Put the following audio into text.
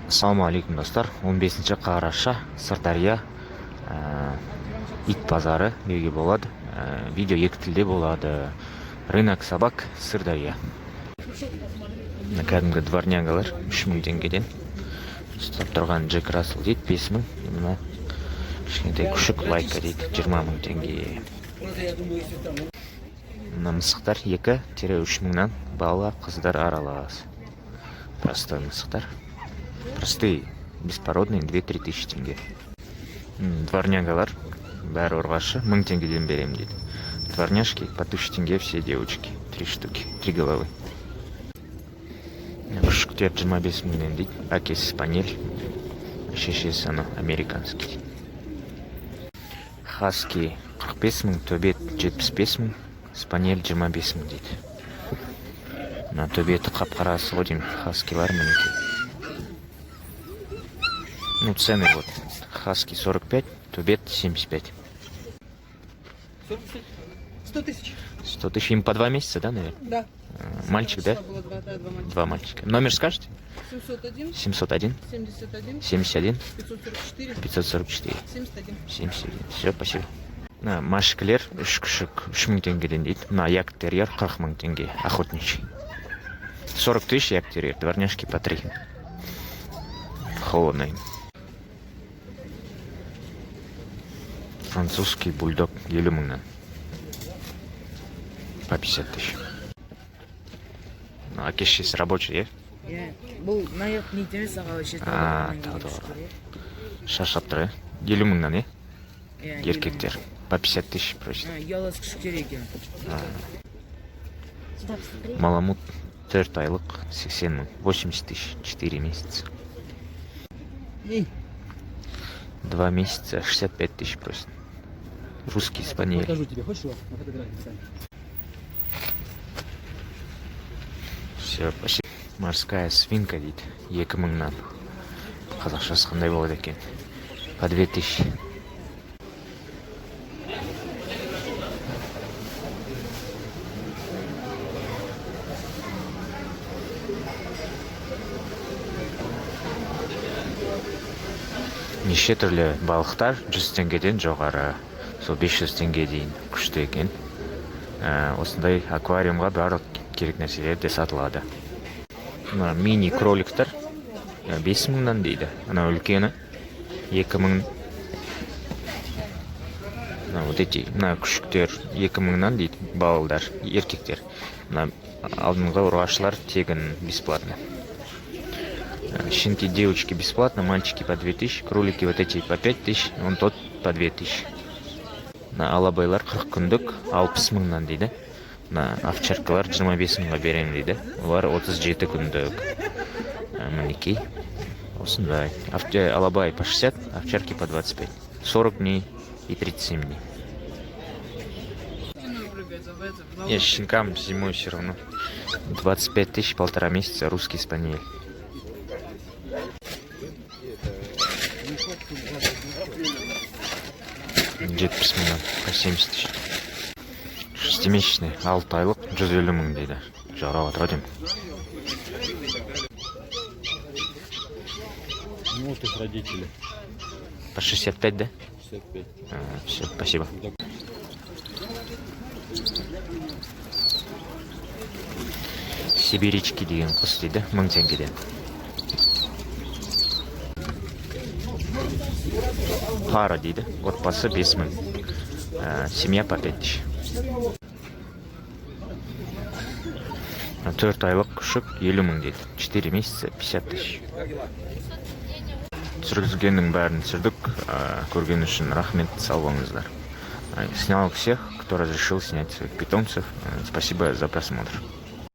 Ассалаумағалейкум достар. 15 қараша Сырдария ит базары деуге болады. Видео екі тілде болады. Рынок собак Сырдария. Кәдімгі дворнягалар 3000 теңгеден. Ұстап тұрған Джек Рассел дейді 5000. Мына кішкентай күшік лайка дейді 20000 теңге. Мына мысықтар 2-3 мыңнан бала қыздар аралас. Простой мысықтар. Простые, беспородные 2-3 тысячи теңге. Дворнягалар бәрі ұрғашы 1000 теңгеден берем дейді. Дворняшки по 1000 теңге все девочки. 3 штуки, 3 головы. Күшіктер 25 мыңнан дейді. Әкесі спанель, шешесі ана американский. Хаски 45 мың, төбет 75 мың, спанель 25 мың дейді. На төбеті қап-қарасы ғой деймін, хаскилар мінеке. Ну, цены вот. Хаски 45, тубет 75. 100 тысяч. 100 тысяч. Им по 2 месяца, да, наверное? Да. Мальчик, да? Было два мальчика. 2 мальчика. Номер скажете? 701, 701, 71, 71, 544, 544, 71. 71. Все, спасибо. Машкілер 3 күшік 3000 теңгеден дейді. Мына яктерьер 40 мың теңге, охотничий. 40 тысяч яктерьер, дворняшки по 3. Холодный. Французский бульдог 50 мыңнан. По 50 тысяч. Әке-шешесі рабочий, Бұл наяқ нейтемес аға өшет. Шаршап тұр, 50 мыңнан, еркектер. По 50 тысяч просит. Ялас күшіктер екен. Маламут 4 айлық 80 мың, 80 тысяч, 4 месяца. 2 месяца 65 тысяч просит. Русский спаниель. Покажу тебе, хочешь его на фотографии? Все, спасибо. Морская свинка дейді, 2 мыңнан. Қазақшасы қандай болады екен? По 2000. Неше түрлі балықтар 100 теңгеден жоғары, сол 500 теңге дейін күшті екен. Осындай аквариумға барлық керек нәрселер де сатылады. Мини кроликтар 5 мыңнан дейді. Ана үлкені 2 мың. Вот эти, күшіктер 2 мыңнан дейді, балалар, еркектер. Алдыңғы ұрғашылар тегін бесплатно. Щенки девочки бесплатно, мальчики по 2000, кролики вот эти по 5000, он тот по 2000. Алабайлар 40 күндік 60 мыңнан дейді. Овчаркалар 25 мыңға берем дейді. Олар 37 күндік. Мінекей. Осындай. Алабай по 60, овчарки по 25. 40 дней и 37 дней. Я щенкам зимой все равно. 25 тысяч, 1,5 месяца, русский спаниель. Жетпіс мыңнан, по 70 тысяч. 6-месячный, 6 айлық 150 мың дейді. Жарау атырадым. Вот их родители. По 65, да? 65. Все, спасибо. Сибирички деген құс дейді, 1000 теңгеден. Пара дейді, отбасы 5 мың. Семья по 5 тысяч. 4 айлық күшік 50 мың дейді. 4 месяца 50 тысяч. Түсіргізгеннің бәрін түсірдік. Көрген үшін рахмет, сау болыңыздар. Снял всех, кто разрешил снять своих питомцев. Спасибо за просмотр.